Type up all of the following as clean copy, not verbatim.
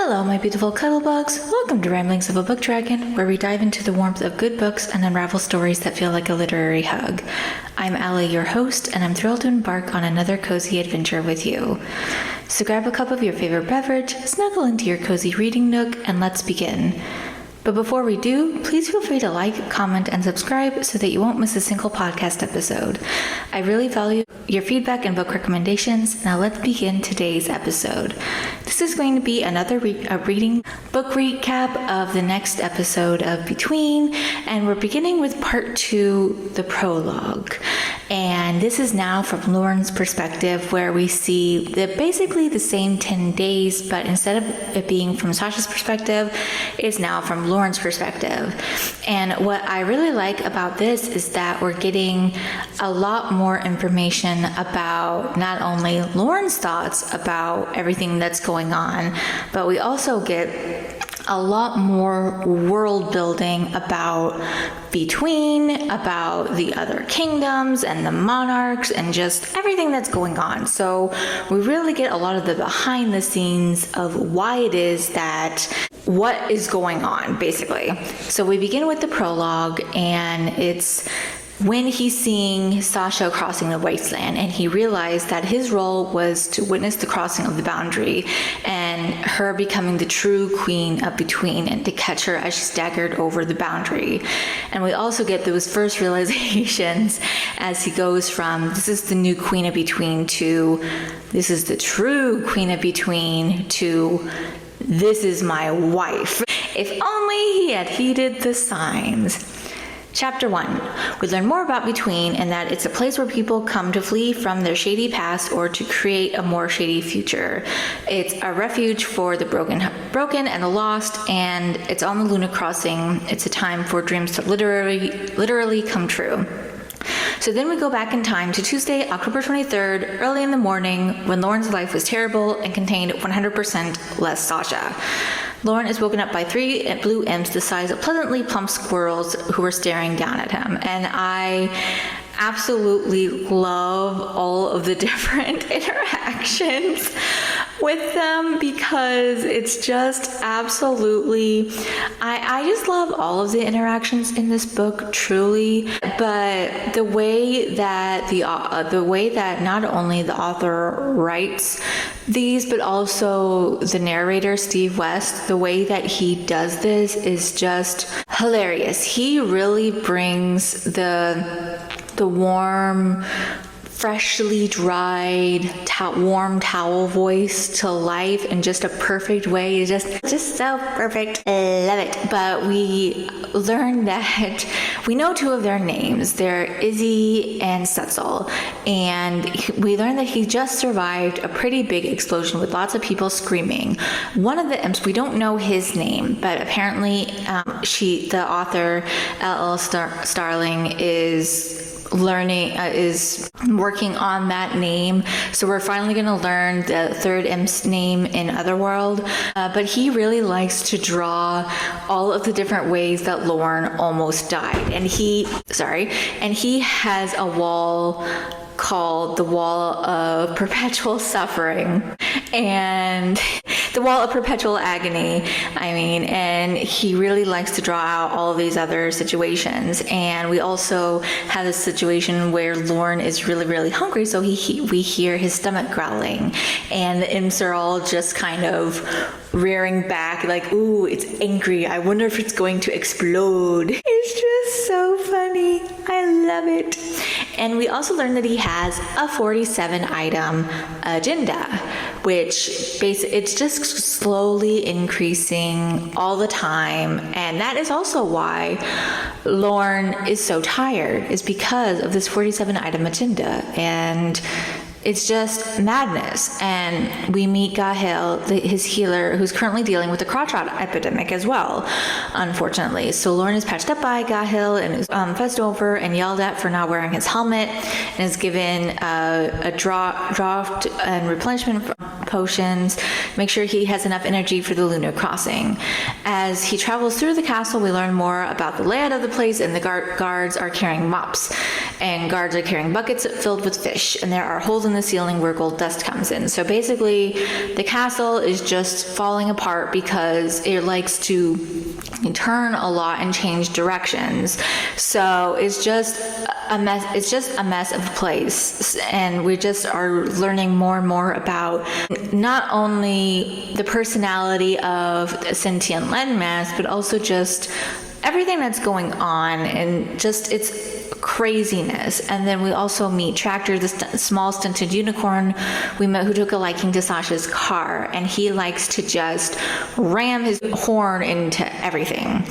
Hello, my beautiful cuddlebugs. Welcome to Ramblings of a Book Dragon, where we dive into the warmth of good books and unravel stories that feel like a literary hug. I'm Allie, your host, and I'm thrilled to embark on another cozy adventure with you. So grab a cup of your favorite beverage, snuggle into your cozy reading nook, and let's begin. But before we do, please feel free to like, comment, and subscribe so that you won't miss a single podcast episode. I really value your feedback and book recommendations. Now let's begin today's episode. This is going to be another reading book recap of the next episode of Between, and we're beginning with part 2, the prologue. And this is now from Lauren's perspective, where we see basically the same 10 days, but instead of it being from Sasha's perspective, it's now from Lauren's perspective. And what I really like about this is that we're getting a lot more information about not only Lauren's thoughts about everything that's going on, but we also get a lot more world building about Between, about the other kingdoms and the monarchs and just everything that's going on. So we really get a lot of the behind the scenes of why it is that what is going on, basically. So we begin with the prologue, and it's when he's seeing Sasha crossing the wasteland, and he realized that his role was to witness the crossing of the boundary and her becoming the true queen of Between, and to catch her as she staggered over the boundary. And we also get those first realizations as he goes from this is the new queen of Between to this is the true queen of Between to this is my wife. If only he had heeded the signs. Chapter 1. We learn more about Between, and that it's a place where people come to flee from their shady past or to create a more shady future. It's a refuge for the broken and the lost, and it's on the Luna Crossing. It's a time for dreams to literally come true. So then we go back in time to Tuesday, October 23rd, early in the morning, when Lauren's life was terrible and contained 100% less Sasha. Lauren is woken up by 3 blue imps the size of pleasantly plump squirrels who were staring down at him. And I absolutely love all of the different interactions with them, because it's just absolutely, I just love all of the interactions in this book, truly. But the way that not only the author writes these, but also the narrator, Steve West, the way that he does this is just hilarious. He really brings the warm, freshly dried, warm towel voice to life in just a perfect way. It's just so perfect. Love it. But we learn that we know 2 of their names. They're Izzy and Setzel. And we learn that he just survived a pretty big explosion with lots of people screaming. One of the imps, we don't know his name, but apparently the author, L.L. Starling, is working on that name, so we're finally going to learn the 3rd imp's name in Otherworld. But he really likes to draw all of the different ways that Lauren almost died, and he has a wall called the Wall of Perpetual Suffering, and the Wall of Perpetual Agony, and he really likes to draw out all of these other situations. And we also have a situation where Lauren is really, really hungry, so we hear his stomach growling, and the imps are all just kind of rearing back like, ooh, it's angry. I wonder if it's going to explode. It's just so funny. I love it. And we also learn that he has a 47-item agenda, which it's just slowly increasing all the time. And that is also why Lauren is so tired, is because of this 47-item agenda. And it's just madness. And we meet Gahil, his healer, who's currently dealing with the crotch rot epidemic as well, unfortunately. So Lauren is patched up by Gahil and is fussed over and yelled at for not wearing his helmet, and is given a draft and replenishment potions, make sure he has enough energy for the Luna Crossing. As he travels through the castle, we learn more about the layout of the place, and the guards are carrying mops. and guards are carrying buckets filled with fish, and there are holes in the ceiling where gold dust comes in. So basically, the castle is just falling apart because it likes to turn a lot and change directions. So it's just a mess. It's just a mess of a place, and we just are learning more and more about not only the personality of a sentient landmass, but also just everything that's going on and just its craziness. And then we also meet Tractor, the small stunted unicorn we met, who took a liking to Sasha's car, and he likes to just ram his horn into everything.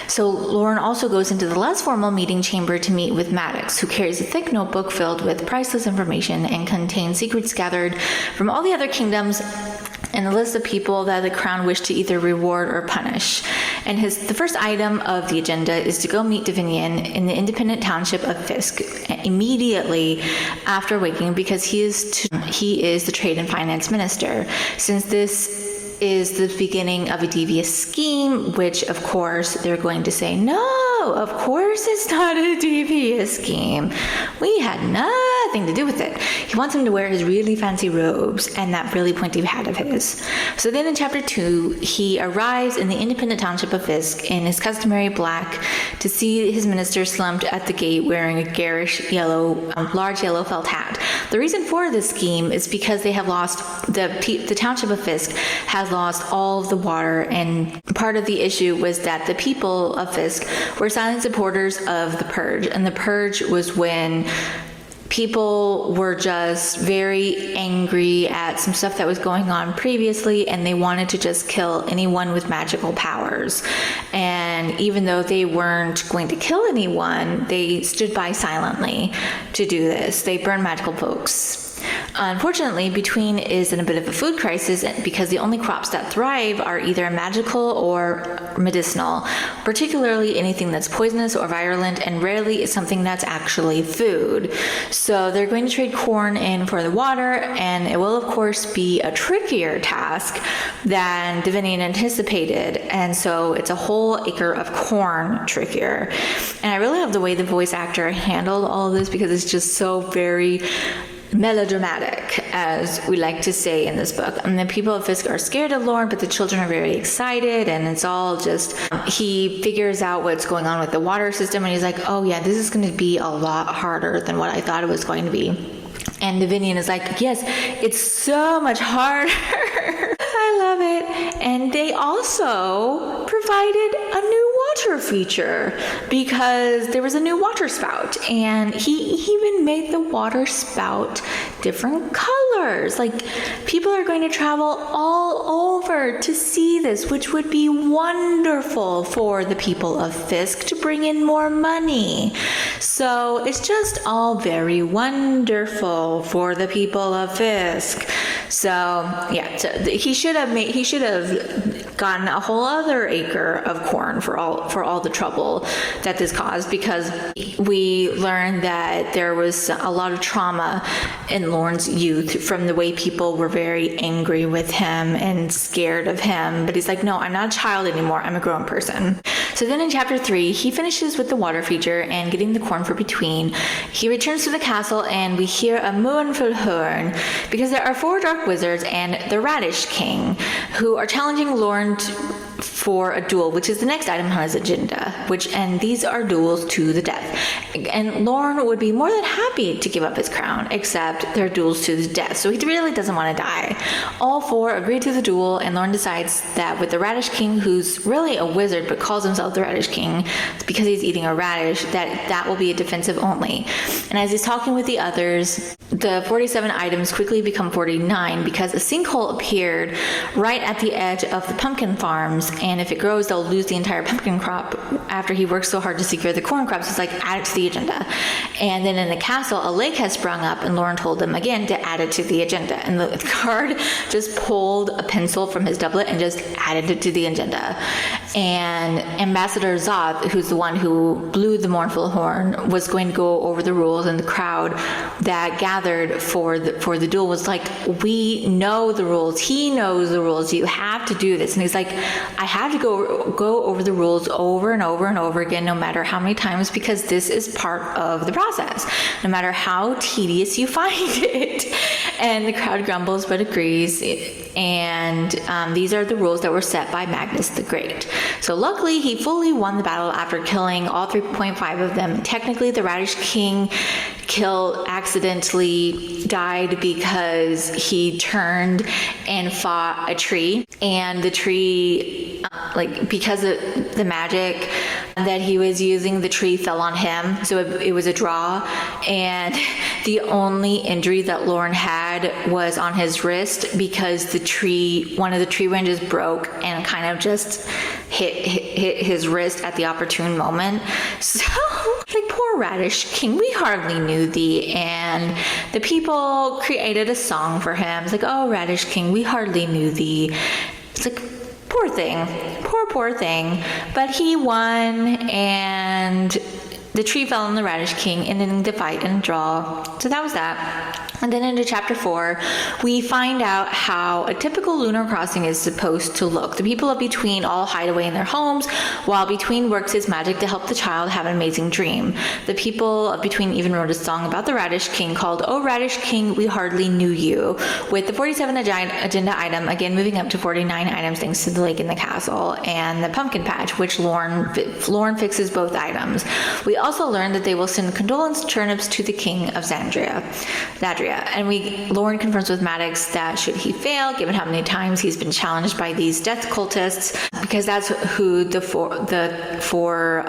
So Lauren also goes into the less formal meeting chamber to meet with Maddox, who carries a thick notebook filled with priceless information and contains secrets gathered from all the other kingdoms and a list of people that the crown wished to either reward or punish. And the first item of the agenda is to go meet Davinian in the independent township of Fisk immediately after waking, because he is the trade and finance minister. Since this is the beginning of a devious scheme, which of course they're going to say, no, of course it's not a devious scheme. We had nothing to do with it. He wants him to wear his really fancy robes and that really pointy hat of his. So then in chapter 2, he arrives in the independent township of Fisk in his customary black to see his minister slumped at the gate wearing a garish large yellow felt hat. The reason for this scheme is because they have lost, the township of Fisk has lost all of the water, and part of the issue was that the people of Fisk were silent supporters of the Purge, and the Purge was when people were just very angry at some stuff that was going on previously, and they wanted to just kill anyone with magical powers. And even though they weren't going to kill anyone, they stood by silently to do this. They burned magical books. Unfortunately, Between is in a bit of a food crisis because the only crops that thrive are either magical or medicinal, particularly anything that's poisonous or virulent, and rarely is something that's actually food. So they're going to trade corn in for the water, and it will of course be a trickier task than Davinian anticipated, and so it's a whole acre of corn trickier. And I really love the way the voice actor handled all of this, because it's just so very melodramatic, as we like to say in this book. And the people of Fisk are scared of Lauren, but the children are very excited, and it's all just, he figures out what's going on with the water system, and he's like, oh yeah, this is going to be a lot harder than what I thought it was going to be. And Davinian is like, yes, it's so much harder. I love it. And they also provided a new water feature, because there was a new water spout, and he even made the water spout different colors. Like, people are going to travel all over to see this, which would be wonderful for the people of Fisk to bring in more money. So it's just all very wonderful for the people of Fisk. So yeah, so he should have gotten a whole other acre of corn for all the trouble that this caused, because we learned that there was a lot of trauma in Lauren's youth from the way people were very angry with him and scared of him. But he's like, no, I'm not a child anymore. I'm a grown person. So then in chapter 3, he finishes with the water feature and getting the corn for Between. He returns to the castle, and we hear a mournful horn, because there are 4 dark wizards and the Radish King who are challenging Lauren for a duel, which is the next item on his agenda, and these are duels to the death. And Lauren would be more than happy to give up his crown, except they're duels to the death, so he really doesn't want to die. All 4 agree to the duel, and Lauren decides that with the Radish King, who's really a wizard but calls himself the Radish King because he's eating a radish, that will be a defensive only. And as he's talking with the others, the 47 items quickly become 49, because a sinkhole appeared right at the edge of the pumpkin farms, and if it grows, they'll lose the entire pumpkin crop after he works so hard to secure the corn crops. It's like, add it to the agenda. And then in the castle, a lake has sprung up, and Lauren told them again to add it to the agenda. And the guard just pulled a pencil from his doublet and just added it to the agenda. and Ambassador Zoth, who's the one who blew the mournful horn, was going to go over the rules, and the crowd that gathered for the duel was like, we know the rules, he knows the rules, you have to do this. And he's like, I have to go over the rules over and over and over again, no matter how many times, because this is part of the process, no matter how tedious you find it. And the crowd grumbles but agrees, and these are the rules that were set by Magnus the Great. So luckily, he fully won the battle after killing all 3.5 of them. Technically, the Radish King accidentally died because he turned and fought a tree, and the tree, because of the magic that he was using, the tree fell on him, so it was a draw, and the only injury that Lauren had was on his wrist, because one of the tree branches broke and kind of just hit his wrist at the opportune moment. So, poor Radish King, we hardly knew thee. And the people created a song for him. It's like, oh, Radish King, we hardly knew thee. It's like, poor thing, poor thing. But he won, and the tree fell on the Radish King, ending the fight in a draw. So that was that. And then into chapter 4, we find out how a typical lunar crossing is supposed to look. The people of Between all hide away in their homes, while Between works his magic to help the child have an amazing dream. The people of Between even wrote a song about the Radish King called "Oh Radish King, We Hardly Knew You," with the 47 agenda item again moving up to 49 items thanks to the lake in the castle, and the pumpkin patch, which Lauren fixes both items. We also learned that they will send condolence turnips to the king of Zadria. And Lauren confirms with Maddox that should he fail, given how many times he's been challenged by these death cultists, because that's who the four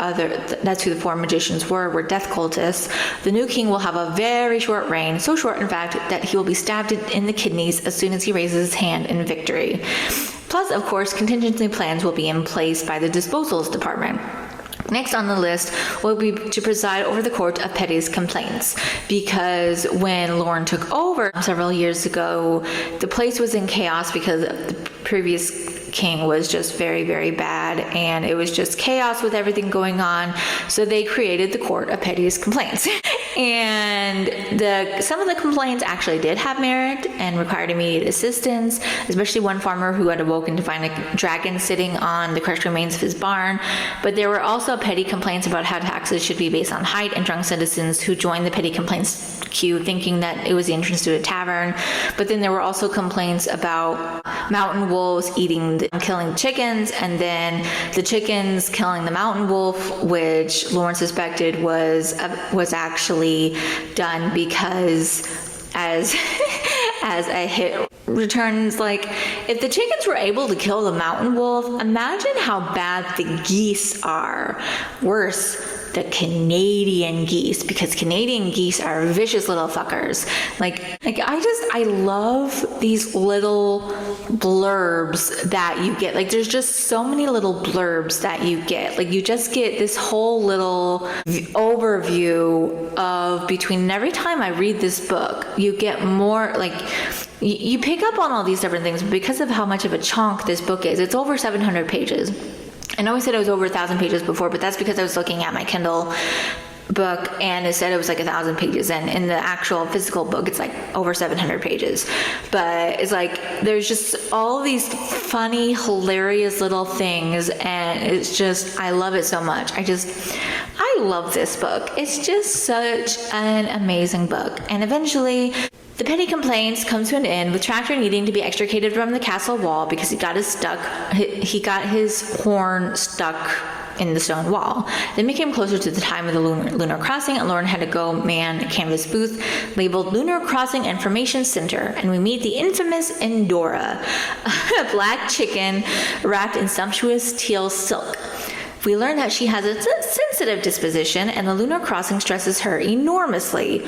magicians were death cultists, the new king will have a very short reign, so short in fact that he will be stabbed in the kidneys as soon as he raises his hand in victory. Plus, of course, contingency plans will be in place by the disposals department. Next on the list will be to preside over the court of pettiest complaints, because when Lauren took over several years ago, the place was in chaos because the previous king was just very, very bad, and it was just chaos with everything going on. So they created the court of pettiest complaints. And some of the complaints actually did have merit and required immediate assistance, especially one farmer who had awoken to find a dragon sitting on the crushed remains of his barn. But there were also petty complaints about how taxes should be based on height, and drunk citizens who joined the petty complaints queue thinking that it was the entrance to a tavern. But then there were also complaints about mountain wolves killing chickens, and then the chickens killing the mountain wolf, which Lauren suspected was actually done because as a hit returns, if the chickens were able to kill the mountain wolf, imagine how bad the geese are. Worse, the Canadian geese, because Canadian geese are vicious little fuckers. I love these little blurbs that you get. There's just so many little blurbs that you get. You just get this whole little overview of Between. And every time I read this book, you get more, you pick up on all these different things because of how much of a chunk this book is. It's over 700 pages. I know I said it was over 1,000 pages before, but that's because I was looking at my Kindle book and it said it was 1,000 pages, and in the actual physical book it's over 700 pages. But it's there's just all these funny, hilarious little things, and it's just, I love it so much. I love this book. It's just such an amazing book. And eventually the petty complaints come to an end, with Tractor needing to be extricated from the castle wall because he got his horn stuck in the stone wall. Then we came closer to the time of the lunar crossing, and Lauren had to go man a canvas booth labeled Lunar Crossing Information Center, and we meet the infamous Endora, a black chicken wrapped in sumptuous teal silk. We learn that she has a sensitive disposition, and the lunar crossing stresses her enormously.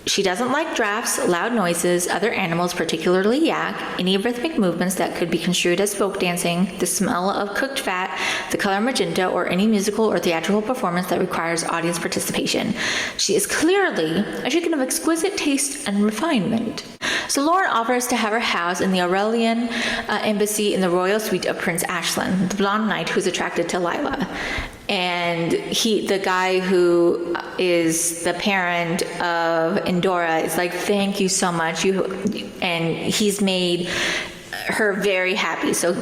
She doesn't like drafts, loud noises, other animals, particularly yak, any rhythmic movements that could be construed as folk dancing, the smell of cooked fat, the color magenta, or any musical or theatrical performance that requires audience participation. She is clearly a chicken of exquisite taste and refinement. So Lauren offers to have her house in the Aurelian embassy in the royal suite of Prince Ashland, the blonde knight who's attracted to Lila. And the guy who is the parent of Endora is like, thank you so much. And he's made her very happy. So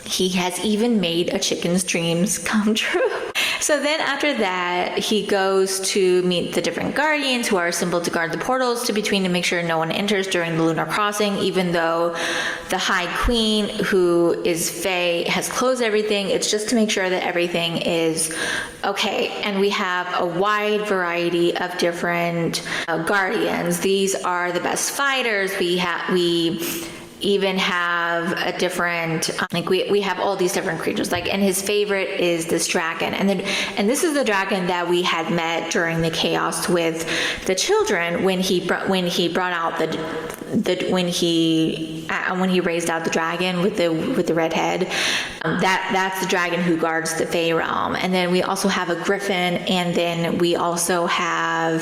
he has even made a chicken's dreams come true. So then after that, he goes to meet the different guardians who are assembled to guard the portals to between to make sure no one enters during the lunar crossing, even though the High Queen, who is Fae, has closed everything. It's just to make sure that everything is okay. And we have a wide variety of different guardians. These are the best fighters. We even have a different we have all these different creatures, and his favorite is this dragon, and this is the dragon that we had met during the chaos with the children when he brought out when he raised out the dragon with the red head. That's the dragon who guards the Fae realm. And then we also have a griffin, and then we also have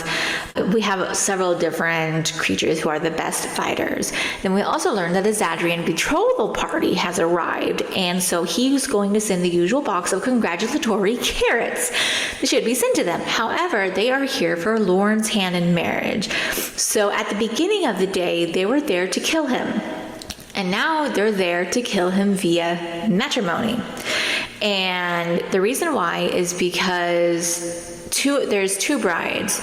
several different creatures who are the best fighters. Then we also learned that the Zadrian betrothal party has arrived, and so he's going to send the usual box of congratulatory carrots that should be sent to them. However, they are here for Lauren's hand in marriage. So at the beginning of the day, they were there to kill him. And now they're there to kill him via matrimony. And the reason why is because there's two brides.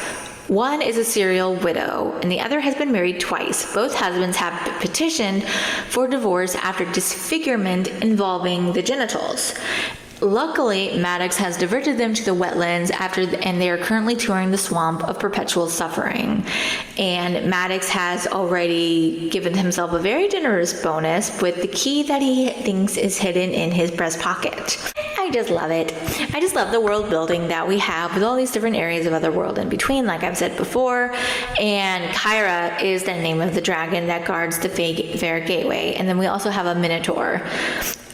One is a serial widow, and the other has been married twice. Both husbands have petitioned for divorce after disfigurement involving the genitals. Luckily, Maddox has diverted them to the wetlands and they are currently touring the swamp of perpetual suffering. And Maddox has already given himself a very generous bonus with the key that he thinks is hidden in his breast pocket. I just love it. I just love the world building that we have with all these different areas of otherworld in between, like I've said before. And Kyra is the name of the dragon that guards the Fair Gateway. And then we also have a Minotaur.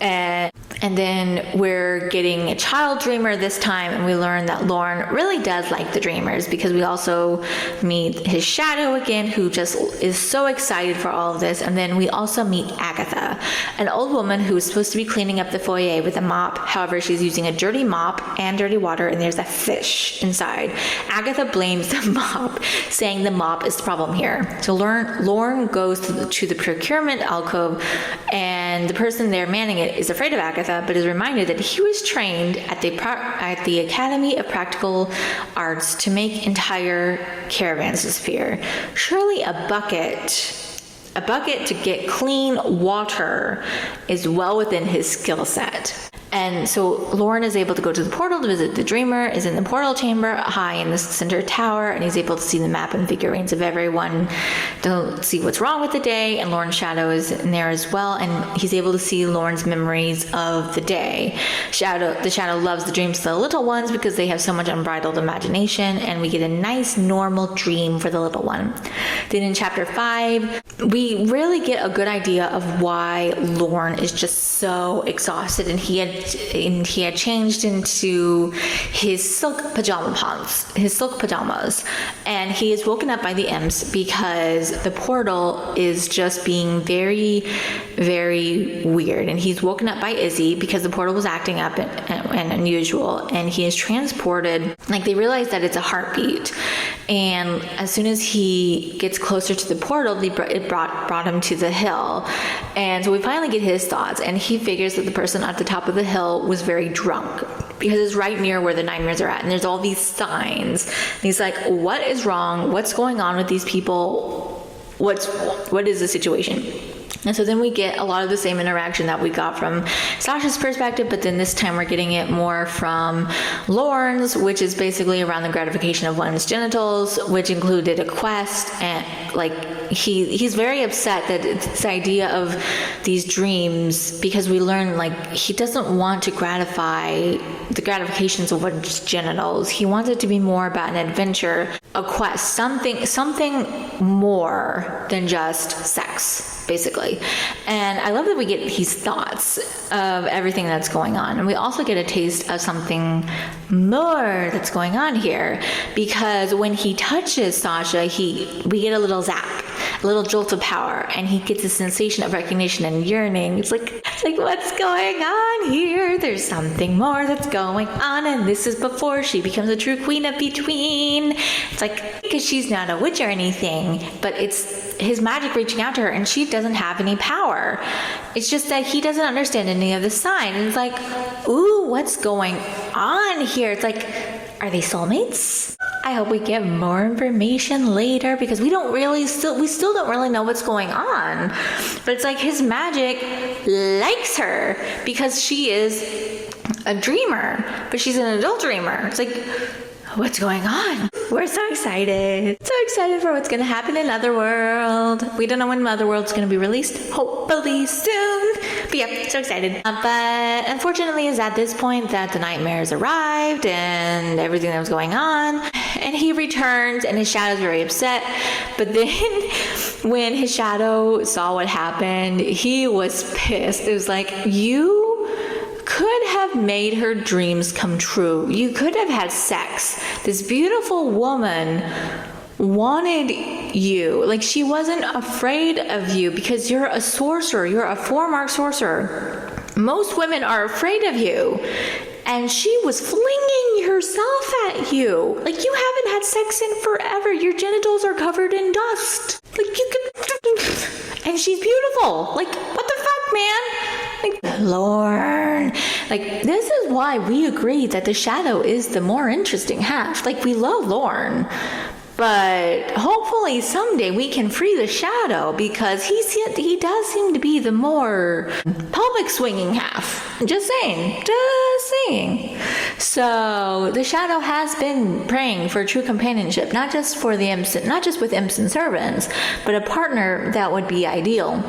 And then we're getting a child dreamer this time, and we learn that Lauren really does like the dreamers, because we also meet his shadow again, who just is so excited for all of this. And then we also meet Agatha, an old woman who's supposed to be cleaning up the foyer with a mop. However, she's using a dirty mop and dirty water, and there's a fish inside. Agatha blames the mop, saying the mop is the problem here. So Lauren goes to the procurement alcove, and the person there manning it is afraid of Agatha, but is reminded that he was trained at the Academy of Practical Arts to make entire caravans disappear. Surely a bucket to get clean water is well within his skill set. And so Lauren is able to go to the portal to visit the dreamer, is in the portal chamber high in the center tower, and he's able to see the map and figurines of everyone to see what's wrong with the day. And Lauren's shadow is in there as well, and he's able to see Lauren's memories of the day. The shadow loves the dreams of the little ones because they have so much unbridled imagination, and we get a nice normal dream for the little one. Then in chapter 5, we really get a good idea of why Lauren is just so exhausted, and he had changed into his silk pajamas, and he is woken up by the imps because the portal is just being very, very weird. And he's woken up by Izzy because the portal was acting up and unusual, and he is transported. They realize that it's a heartbeat, and as soon as he gets closer to the portal, it brought him to the hill. And so we finally get his thoughts, and he figures that the person at the top of the hill was very drunk because it's right near where the nightmares are at, and there's all these signs. And he's like, what is wrong? What's going on with these people? What is the situation? And so then we get a lot of the same interaction that we got from Sasha's perspective, but then this time we're getting it more from Lauren's, which is basically around the gratification of one's genitals, which included a quest. And he's very upset that it's this idea of these dreams, because we learn he doesn't want to gratify the gratifications of one's genitals. He wants it to be more about an adventure, a quest, something more than just sex, basically. And I love that we get his thoughts of everything that's going on. And we also get a taste of something more that's going on here, because when he touches Sasha, we get a little zap. a little jolt of power, and he gets a sensation of recognition and yearning. It's like what's going on here? There's something more that's going on, and this is before she becomes a true queen of between. It's like, because she's not a witch or anything, but it's his magic reaching out to her, and she doesn't have any power. It's just that he doesn't understand any of the sign, and it's like, ooh, what's going on here? It's like, are they soulmates? I hope we get more information later, because we still don't really know what's going on. But it's like his magic likes her because she is a dreamer, but she's an adult dreamer. It's like, what's going on? We're so excited. So excited for what's going to happen in Otherworld. We don't know when Otherworld's going to be released. Hopefully soon. But yeah, so excited. But unfortunately, it's at this point that the nightmares arrived and everything that was going on. And he returns, and his shadow's very upset. But then when his shadow saw what happened, he was pissed. It was like, you could have made her dreams come true. You could have had sex. This beautiful woman wanted you. Like, she wasn't afraid of you because you're a sorcerer. You're a 4-mark sorcerer. Most women are afraid of you. And she was flinging herself at you. Like, you haven't had sex in forever. Your genitals are covered in dust. Like, you could... And she's beautiful. Like, what the fuck, man? Like, Lorne. Like, this is why we agree that the shadow is the more interesting half. Like, we love Lorne. But hopefully someday we can free the shadow, because he does seem to be the more pelvic swinging half. Just saying. So the shadow has been praying for true companionship, not just with imps and servants, but a partner that would be ideal.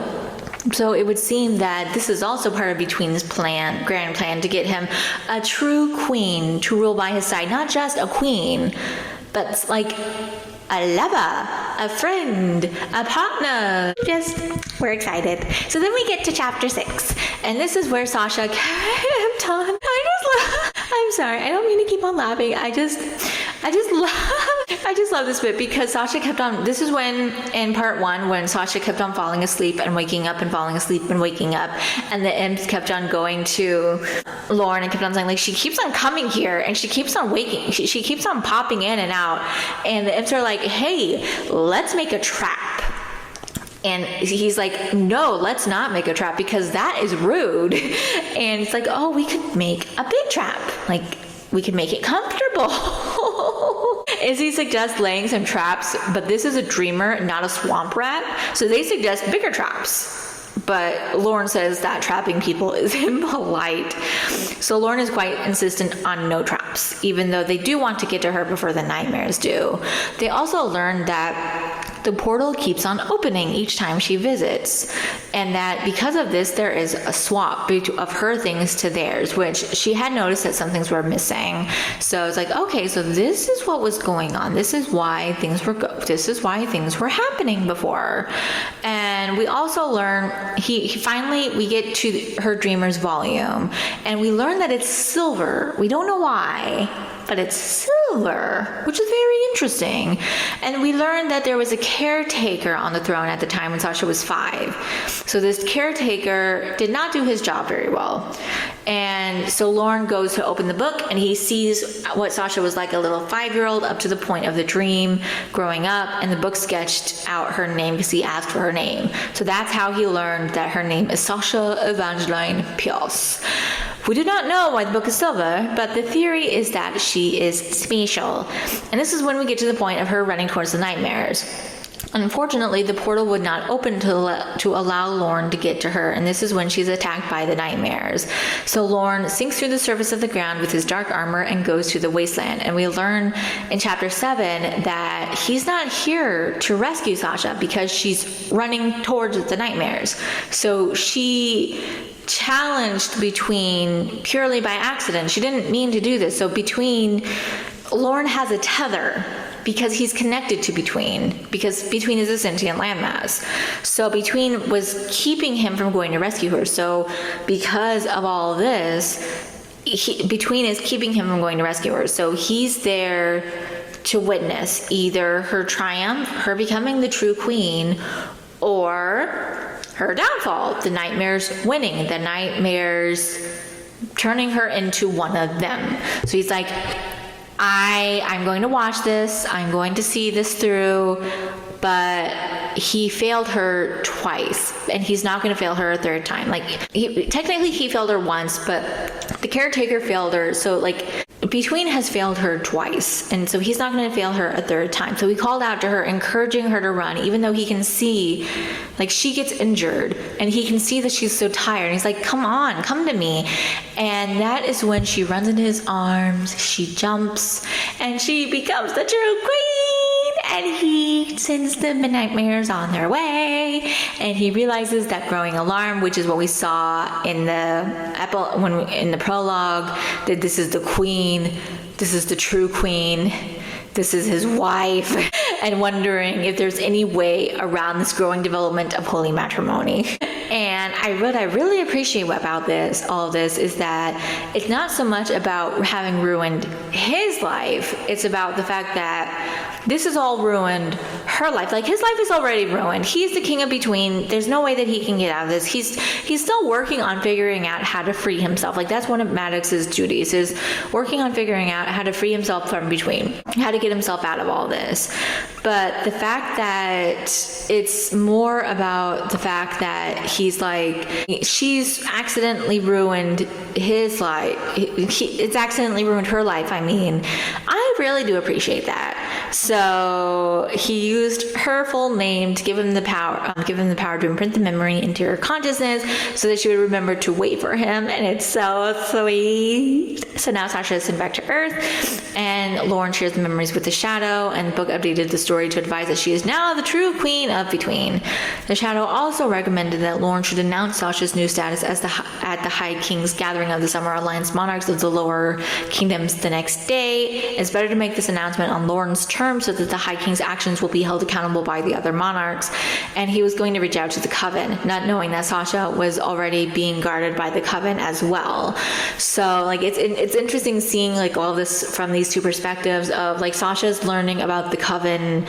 So it would seem that this is also part of Between's grand plan to get him a true queen to rule by his side. Not just a queen, but like a lover, a friend, a partner. We're excited. So then we get to chapter 6, and this is where Sasha kept on. I'm sorry, I don't mean to keep on laughing. I just love this bit, because Sasha kept on. This is when, in part 1, when Sasha kept on falling asleep and waking up and falling asleep and waking up, and the imps kept on going to Lorne and kept on saying, like, she keeps on coming here and she keeps on waking. She keeps on popping in and out, and the imps are like, hey, let's make a trap. And he's like, no, let's not make a trap, because that is rude. And it's like, oh, we could make a big trap. Like, we could make it comfortable. Izzy suggests laying some traps, but this is a dreamer, not a swamp rat. So they suggest bigger traps. But Lorne says that trapping people is impolite. So Lorne is quite insistent on no traps, even though they do want to get to her before the nightmares do. They also learn that the portal keeps on opening each time she visits, and that because of this, there is a swap of her things to theirs, which she had noticed that some things were missing. So it's like, okay, so this is what was going on. This is why things were happening before. And we also learn we get to her dreamer's volume, and we learn that it's silver. We don't know why, but it's silver, which is very interesting. And we learned that there was a caretaker on the throne at the time when Sasha was 5. So this caretaker did not do his job very well. And so Lorne goes to open the book, and he sees what Sasha was like, a little 5-year-old up to the point of the dream, growing up, and the book sketched out her name because he asked for her name. So that's how he learned that her name is Sasha Evangeline Pierce. We do not know why the book is silver, but the theory is that she is special. And this is when we get to the point of her running towards the nightmares. Unfortunately, the portal would not open to allow Lorne to get to her, and this is when she's attacked by the nightmares. So Lorne sinks through the surface of the ground with his dark armor and goes to the wasteland. And we learn in chapter 7 that he's not here to rescue Sasha because she's running towards the nightmares. So she challenged Between purely by accident. She didn't mean to do this. So Lorne has a tether, because he's connected to Between, because Between is a sentient landmass. So Between was keeping him from going to rescue her. So because of all this, Between is keeping him from going to rescue her. So he's there to witness either her triumph, her becoming the true queen, or her downfall, the nightmares winning, the nightmares turning her into one of them. So he's like, I'm going to watch this, I'm going to see this through, but he failed her twice, and he's not going to fail her a third time. Like, technically he failed her once, but the caretaker failed her, so like Between has failed her twice, and so he's not going to fail her a third time. So he called out to her, encouraging her to run, even though he can see, like, she gets injured, and he can see that she's so tired. And he's like, come on, come to me. And that is when she runs into his arms, she jumps, and she becomes the true queen. And he sends the nightmares on their way, and he realizes that growing alarm, which is what we saw in the prologue, that this is the queen, this is the true queen, this is his wife, and wondering if there's any way around this growing development of holy matrimony. And what I really appreciate about all of this is that it's not so much about having ruined his life, it's about the fact that this has all ruined her life. Like, his life is already ruined. He's the king of between. There's no way that he can get out of this. He's still working on figuring out how to free himself. Like, that's one of Maddox's duties, is working on figuring out how to free himself from between, how to get himself out of all this. But the fact that it's more about the fact that he's like, she's accidentally ruined his life. It's accidentally ruined her life. I mean, I really do appreciate that. So he used her full name to give him the power to imprint the memory into her consciousness, so that she would remember to wait for him. And it's so sweet. So now Sasha is sent back to Earth, and Lauren shares the memories with the Shadow, and the book updated the story to advise that she is now the true queen of between. The Shadow also recommended that Lauren should announce Sasha's new status at the High King's gathering of the Summer Alliance monarchs of the lower kingdoms the next day. It's better to make this announcement on Lauren's terms, so that the High King's actions will be held accountable by the other monarchs. And he was going to reach out to the Coven, not knowing that Sasha was already being guarded by the Coven as well. So, like, it's interesting seeing, like, all this from these two perspectives of, like, Sasha's learning about the Coven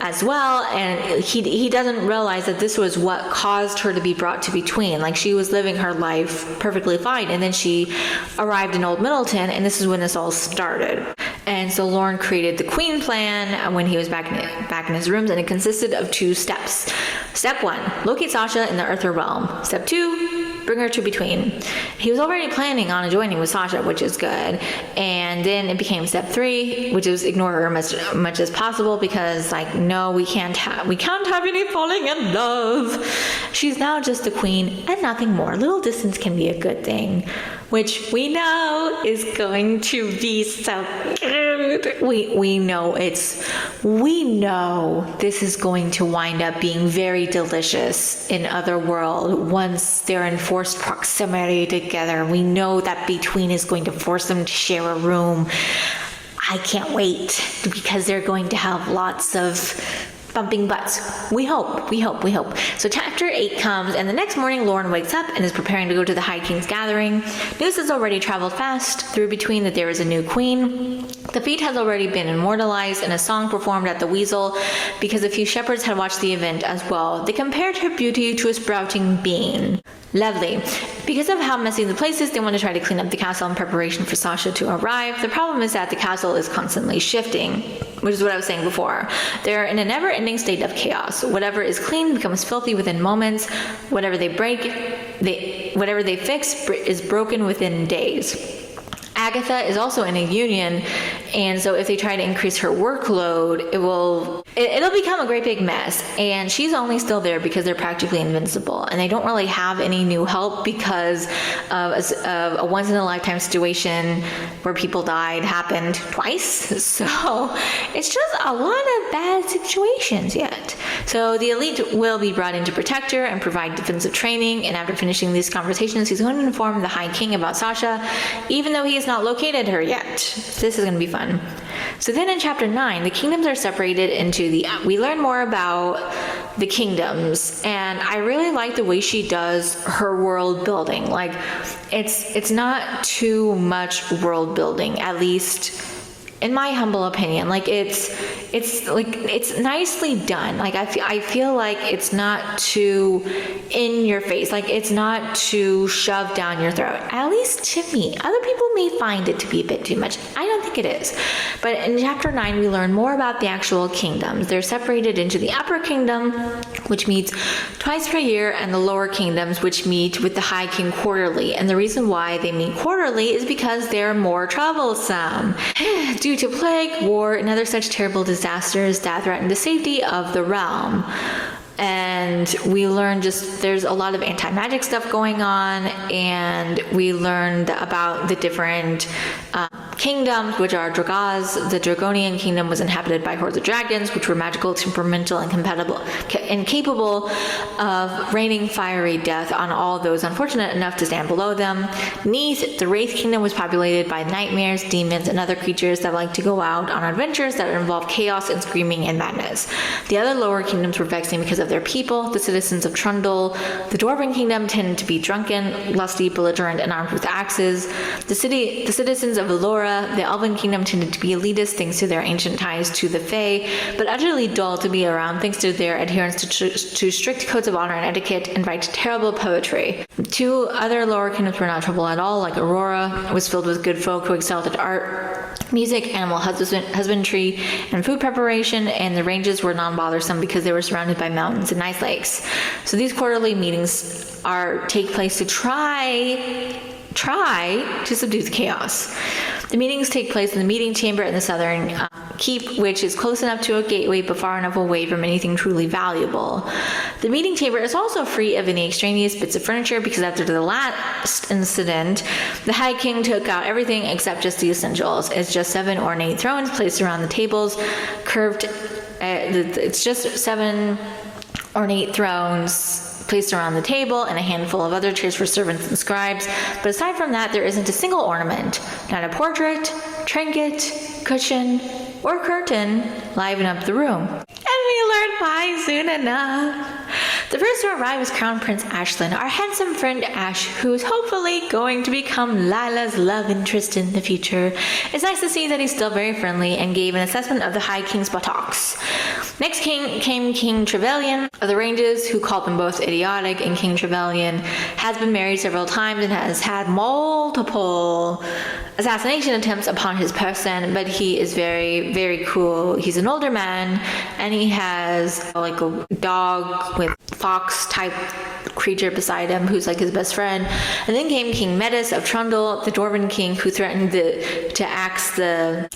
as well, and he doesn't realize that this was what caused her to be brought to between. Like, she was living her life perfectly fine, and then she arrived in Old Middleton, and this is when this all started. And so Lauren created the Queen plan when he was back in his rooms, and it consisted of 2 steps. Step 1, locate Sasha in the Earther realm. Step 2, bring her to between. He was already planning on joining with Sasha, which is good. And then it became step 3, which is ignore her as much as possible, because, like, no, we can't have any falling in love. She's now just the queen and nothing more. Little distance can be a good thing, which we know is going to be so good. We know this is going to wind up being very delicious in Otherworld once they're in forced proximity together. We know that between is going to force them to share a room. I can't wait, because they're going to have lots of bumping butts. We hope. So chapter 8 comes, and the next morning Lauren wakes up and is preparing to go to the High King's gathering. News has already traveled fast through between that there is a new queen. The feat has already been immortalized in a song performed at the Weasel, because a few shepherds had watched the event as well. They compared her beauty to a sprouting bean. Lovely. Because of how messy the place is, they want to try to clean up the castle in preparation for Sasha to arrive. The problem is that the castle is constantly shifting, which is what I was saying before. They're in a never-ending state of chaos. Whatever is clean becomes filthy within moments. Whatever they fix is broken within days. Agatha is also in a union, and so if they try to increase her workload, it'll become a great big mess. And she's only still there because they're practically invincible, and they don't really have any new help because of a once-in-a-lifetime situation where people died happened twice. So it's just a lot of bad situations yet. So the elite will be brought in to protect her and provide defensive training, and after finishing these conversations, he's going to inform the High King about Sasha, even though he has not located her yet. This is going to be fun. So then in chapter 9, the kingdoms are separated into we learn more about the kingdoms, and I really like the way she does her world building. Like, it's not too much world building, at least in my humble opinion. Like it's nicely done. Like I feel like it's not too in your face. Like it's not too shoved down your throat. At least to me. Other people may find it to be a bit too much. I don't think it is. But in chapter 9, we learn more about the actual kingdoms. They're separated into the upper kingdom, which meets twice per year, and the lower kingdoms, which meet with the High King quarterly. And the reason why they meet quarterly is because they're more troublesome. Due to plague, war, and other such terrible disasters that threaten the safety of the realm. And we learned there's a lot of anti-magic stuff going on, and we learned about the different kingdoms, which are Dragaz. The Dragonian kingdom was inhabited by hordes of dragons, which were magical, temperamental, and capable of raining fiery death on all those unfortunate enough to stand below them. Neath, the Wraith kingdom, was populated by nightmares, demons, and other creatures that like to go out on adventures that involve chaos and screaming and madness. The other lower kingdoms were vexing because of their people. The citizens of Trundle, the Dwarven kingdom, tended to be drunken, lusty, belligerent, and armed with axes. The citizens of Elora, the Elven kingdom, tended to be elitist thanks to their ancient ties to the Fae, but utterly dull to be around thanks to their adherence to strict codes of honor and etiquette and write terrible poetry. Two other lower kingdoms were not trouble at all, like Aurora was filled with good folk who excelled at art, music, animal husbandry, and food preparation, and the ranges were non-bothersome because they were surrounded by mountains and nice lakes. So these quarterly meetings take place to try to subdue the chaos. The meetings take place in the meeting chamber in the southern keep, which is close enough to a gateway but far enough away from anything truly valuable. The meeting chamber is also free of any extraneous bits of furniture because after the last incident, the High King took out everything except just the essentials. It's just 7 ornate thrones placed around the tables, curved. It's just 7 ornate thrones placed around the table, and a handful of other chairs for servants and scribes. But aside from that, there isn't a single ornament, not a portrait, trinket, cushion, or curtain liven up the room. And we learned why soon enough. The first to arrive was Crown Prince Ashlyn, our handsome friend Ash, who is hopefully going to become Lila's love interest in the future. It's nice to see that he's still very friendly and gave an assessment of the High King's buttocks. Next came King Trevelyan of the Ranges, who called them both idiotic, and King Trevelyan has been married several times and has had multiple assassination attempts upon his person, but he is very, very cool. He's an older man, and he has like a dog with fox type creature beside him who's like his best friend. And then came King Metis of Trundle, the Dwarven king who threatened to axe then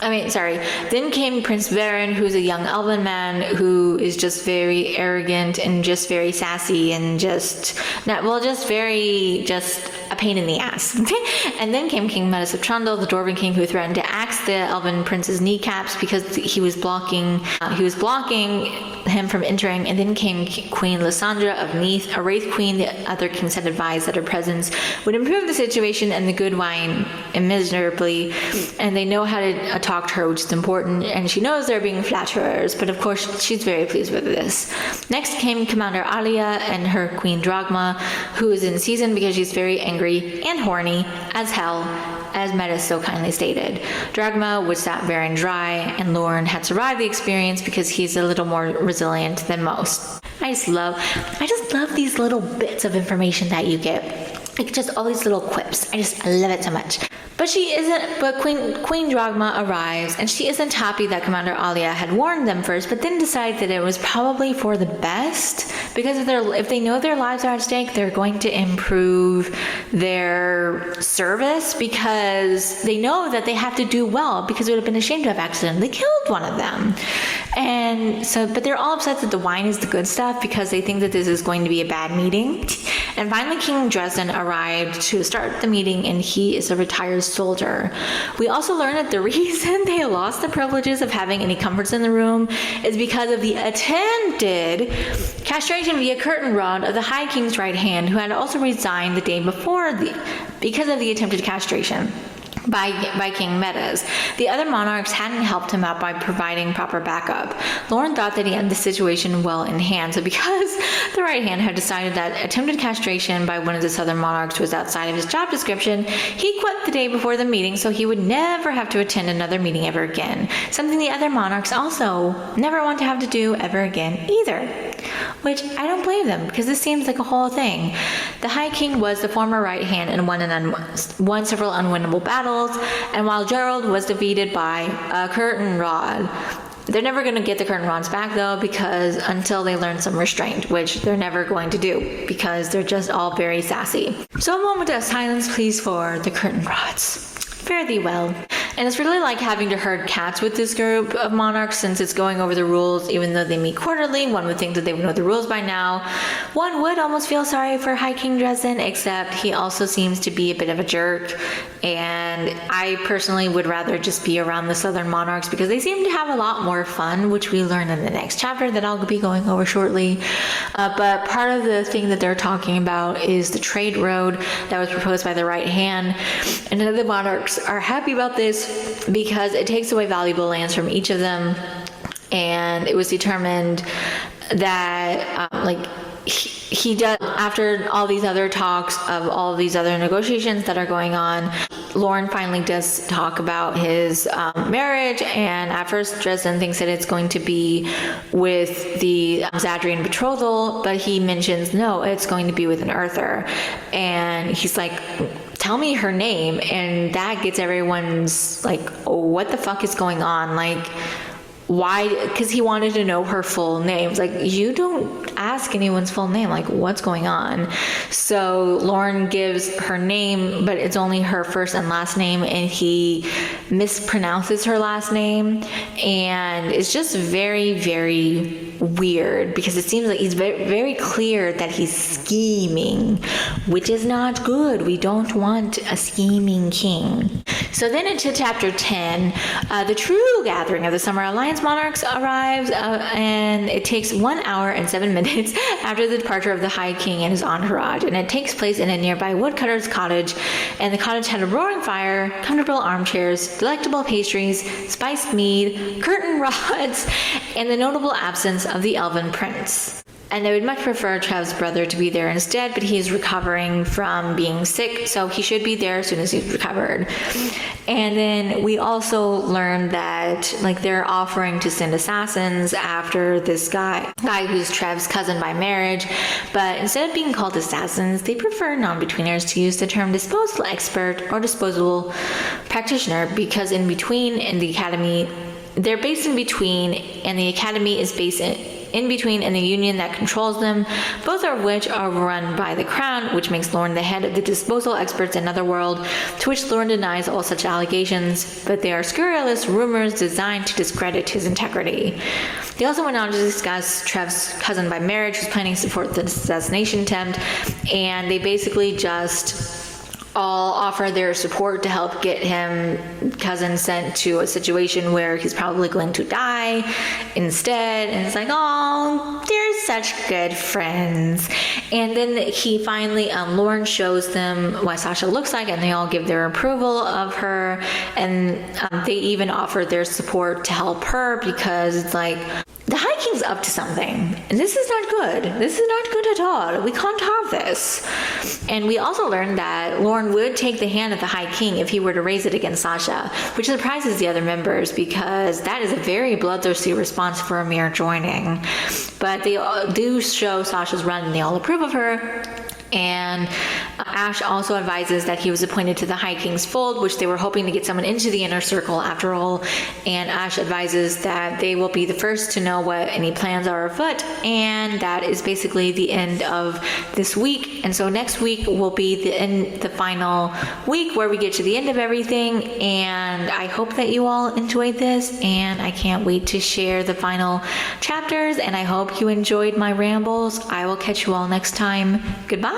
came Prince Varen, who's a young elven man who is just very arrogant and just very sassy and just a pain in the ass. And then came King Metis of Trundle, the Dwarven king who threatened to axe the elven prince's kneecaps because he was blocking him from entering. And then came Queen Lysandra of Neath, a Wraith queen. The other kings had advised that her presence would improve the situation and the good wine immeasurably, and they know how to talk to her, which is important, and she knows they're being flatterers, but of course she's very pleased with this. Next came Commander Alia and her Queen Dragma, who is in season because she's very angry and horny as hell, as Metis so kindly stated. Dragma would sap Varen dry, and Lorne had survived the experience because he's a little more resilient than most. I just love these little bits of information that you get. Like just all these little quips. I love it so much. But Queen Dragma arrives, and she isn't happy that Commander Alia had warned them first, but then decided that it was probably for the best, because if they know their lives are at stake, they're going to improve their service, because they know that they have to do well, because it would have been a shame to have accidentally killed one of them. And so, but they're all upset that the wine is the good stuff, because they think that this is going to be a bad meeting. And finally, King Dresden arrived to start the meeting, and he is a retired soldier. We also learned that the reason they lost the privileges of having any comforts in the room is because of the attempted castration via curtain rod of the High King's right hand, who had also resigned the day before because of the attempted castration. by King Metas. The other monarchs hadn't helped him out by providing proper backup. Lauren thought that he had the situation well in hand, so because the right hand had decided that attempted castration by one of the southern monarchs was outside of his job description, he quit the day before the meeting so he would never have to attend another meeting ever again, something the other monarchs also never want to have to do ever again either. Which I don't blame them, because this seems like a whole thing. The High King was the former right hand and won several unwinnable battles, and while Gerald was defeated by a curtain rod. They're never going to get the curtain rods back though, because until they learn some restraint, which they're never going to do because they're just all very sassy. So a moment of silence please for the curtain rods. Fare thee well. And it's really like having to herd cats with this group of monarchs, since it's going over the rules even though they meet quarterly. One would think that they would know the rules by now. One would almost feel sorry for High King Dresden, except he also seems to be a bit of a jerk. And I personally would rather just be around the southern monarchs because they seem to have a lot more fun, which we learn in the next chapter that I'll be going over shortly. But part of the thing that they're talking about is the trade road that was proposed by the right hand. And none of the monarchs are happy about this because it takes away valuable lands from each of them, and it was determined that he does, after all these other talks of all these other negotiations that are going on, Lauren finally does talk about his marriage, and at first Dresden thinks that it's going to be with the Zadrian betrothal, but he mentions no, it's going to be with an Arthur, and he's like, tell me her name, and that gets everyone's like, oh, what the fuck is going on? Like, why? Because he wanted to know her full name. It's like, you don't ask anyone's full name. Like, what's going on? So Lauren gives her name, but it's only her first and last name, and he mispronounces her last name, and it's just very, very weird because it seems like he's very, very clear that he's scheming, which is not good. We don't want a scheming king. So then into chapter 10, the true gathering of the Summer Alliance monarchs arrives, and it takes 1 hour and 7 minutes after the departure of the High King and his entourage, and it takes place in a nearby woodcutter's cottage, and the cottage had a roaring fire, comfortable armchairs, delectable pastries, spiced mead, curtain rods, and the notable absence of the elven prince. And I would much prefer Trev's brother to be there instead, but he's recovering from being sick, so he should be there as soon as he's recovered. And then we also learned that, like, they're offering to send assassins after this guy who's Trev's cousin by marriage, but instead of being called assassins, they prefer non-betweeners to use the term disposal expert or disposable practitioner, because in between in the academy, they're based in between, and the academy is based in between and the union that controls them, both of which are run by the crown, which makes Lauren the head of the disposal experts in Netherworld, to which Lauren denies all such allegations, but they are scurrilous rumors designed to discredit his integrity. They also went on to discuss Trev's cousin by marriage, who's planning to support the assassination attempt, and they basically just all offer their support to help get cousin sent to a situation where he's probably going to die instead. And it's like, oh, they're such good friends. And then he finally, Lauren shows them what Sasha looks like, and they all give their approval of her, and they even offer their support to help her, because it's like, the High King's up to something, and this is not good. This is not good at all. We can't have this. And we also learned that Lauren would take the hand of the High King if he were to raise it against Sasha, which surprises the other members, because that is a very bloodthirsty response for Amir joining. But they do show Sasha's run, and they all approve of her. And Ash also advises that he was appointed to the High King's fold, which they were hoping to get someone into the inner circle after all. And Ash advises that they will be the first to know what any plans are afoot, and that is basically the end of this week. And so next week will be the final week where we get to the end of everything, and I hope that you all enjoyed this, and I can't wait to share the final chapters, and I hope you enjoyed my rambles. I will catch you all next time. Goodbye.